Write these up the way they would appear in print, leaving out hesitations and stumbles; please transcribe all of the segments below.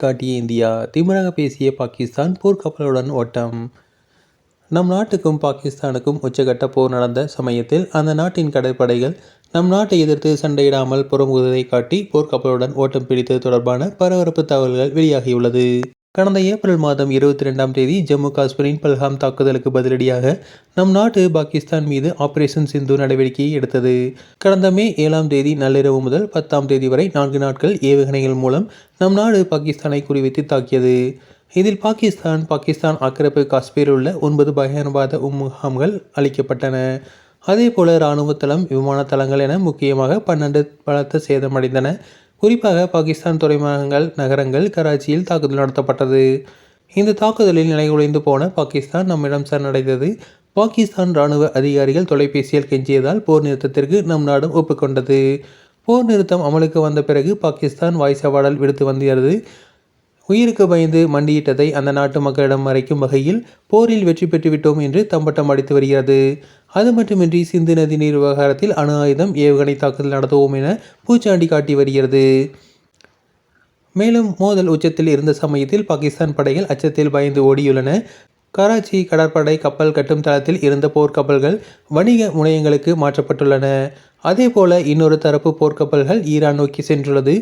காட்டிய இந்தியா, திமிராக பேசிய பாகிஸ்தான், போர்க்கப்பலுடன் ஓட்டம். நம் நாட்டுக்கும் பாகிஸ்தானுக்கும் உச்சகட்ட போர் நடந்த சமயத்தில் அந்த நாட்டின் கடற்படைகள் நம் நாட்டை எதிர்த்து சண்டையிடாமல் புறமுதுவதை காட்டி போர்க்கப்பலுடன் ஓட்டம் பிடித்தது தொடர்பான பரபரப்பு தகவல்கள் வெளியாகியுள்ளது. கடந்த ஏப்ரல் மாதம் 22ஆம் தேதி ஜம்மு காஷ்மீரின் பல்காம் தாக்குதலுக்கு பதிலடியாக நம் நாட்டு பாகிஸ்தான் மீது ஆபரேஷன் சிந்து நடவடிக்கையை எடுத்தது. கடந்த மே 7ஆம் தேதி நள்ளிரவு முதல் 10ஆம் தேதி வரை 4 நாட்கள் ஏவுகணைகள் மூலம் நம் நாடு பாகிஸ்தானை குறிவைத்து தாக்கியது. இதில் பாகிஸ்தான் ஆக்கிரமிப்பு காஷ்மீரில் உள்ள 9 பயங்கரவாத முகாம்கள் அளிக்கப்பட்டன. அதேபோல இராணுவ தளம், விமான தளங்கள் என முக்கியமாக 12 பலத்த சேதமடைந்தன. குறிப்பாக பாகிஸ்தான் துறைமுகங்கள் நகரங்கள் கராச்சியில் தாக்குதல் நடத்தப்பட்டது. இந்த தாக்குதலில் நிலைகுலைந்து போன பாகிஸ்தான் நம்மிடம் சரணடைந்தது. பாகிஸ்தான் இராணுவ அதிகாரிகள் தொலைபேசியில் கெஞ்சியதால் போர் நிறுத்தத்திற்கு நம் நாடும் ஒப்புக்கொண்டது. போர் நிறுத்தம் அமலுக்கு வந்த பிறகு பாகிஸ்தான் வாய் சவாடல் விடுத்து வந்தது. உயிருக்கு பயந்து மண்டியிட்டதை அந்த நாட்டு மக்களிடம் மறைக்கும் வகையில் போரில் வெற்றி பெற்றுவிட்டோம் என்று தம்பட்டம் அடித்து வருகிறது. அது மட்டுமின்றி சிந்து நதி நீர் விவகாரத்தில் அணு ஆயுதம் ஏவுகணை தாக்குதல் நடத்துவோம் என பூச்சாண்டி காட்டி வருகிறது. மேலும் மோதல் உச்சத்தில் இருந்த சமயத்தில் பாகிஸ்தான் படைகள் அச்சத்தில் பயந்து ஓடியுள்ளன. கராச்சி கடற்படை கப்பல் கட்டும் தளத்தில் இருந்த போர்க்கப்பல்கள் வணிக முனையங்களுக்கு மாற்றப்பட்டுள்ளன. அதேபோல இன்னொரு தரப்பு போர்க்கப்பல்கள் ஈரான் நோக்கி சென்றுள்ளது.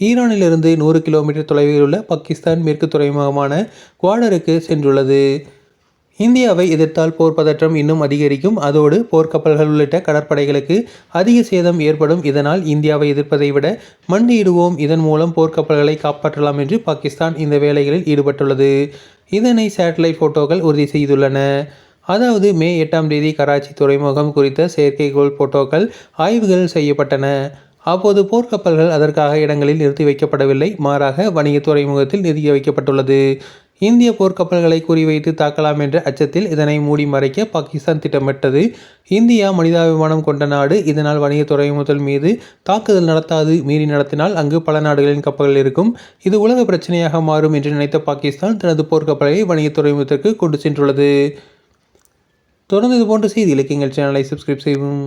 ஈரானிலிருந்து 100 கிலோமீட்டர் தொலைவில் உள்ள பாகிஸ்தான் மேற்கு துறைமுகமான குவாடருக்கு சென்றுள்ளது. இந்தியாவை எதிர்த்தால் போர் பதற்றம் இன்னும் அதிகரிக்கும். அதோடு போர்க்கப்பல்கள் உள்ளிட்ட கடற்படைகளுக்கு அதிக சேதம் ஏற்படும். இதனால் இந்தியாவை எதிர்ப்பதை விட மண்டியிடுவோம், இதன் மூலம் போர்க்கப்பல்களை காப்பாற்றலாம் என்று பாகிஸ்தான் இந்த வேலைகளில் ஈடுபட்டுள்ளது. இதனை சேட்டலைட் போட்டோக்கள் உறுதி செய்துள்ளன. அதாவது மே 8ஆம் தேதி கராச்சி துறைமுகம் குறித்த செயற்கைக்கோள் போட்டோக்கள் ஆய்வுகள் செய்யப்பட்டன. அப்போது போர்க்கப்பல்கள் அதற்காக இடங்களில் நிறுத்தி வைக்கப்படவில்லை, மாறாக வணிக துறைமுகத்தில் நிறுத்தி வைக்கப்பட்டுள்ளது. இந்திய போர்க்கப்பல்களை குறிவைத்து தாக்கலாம் என்ற அச்சத்தில் இதனை மூடி மறைக்க பாகிஸ்தான் திட்டமிட்டது. இந்தியா மனிதாபிமானம் கொண்ட நாடு. இதனால் வணிக துறைமுகத்தில் மீது தாக்குதல் நடத்தாது. மீறி நடத்தினால் அங்கு பல நாடுகளின் கப்பல்கள் இருக்கும். இது உலக பிரச்சனையாக மாறும் என்று நினைத்த பாகிஸ்தான் தனது போர்க்கப்பலை வணிக துறைமுகத்திற்கு கொண்டு சென்றுள்ளது. தொடர்ந்து இது போன்ற செய்திகளுக்கு எங்கள் சேனலை சப்ஸ்கிரைப் செய்யவும்.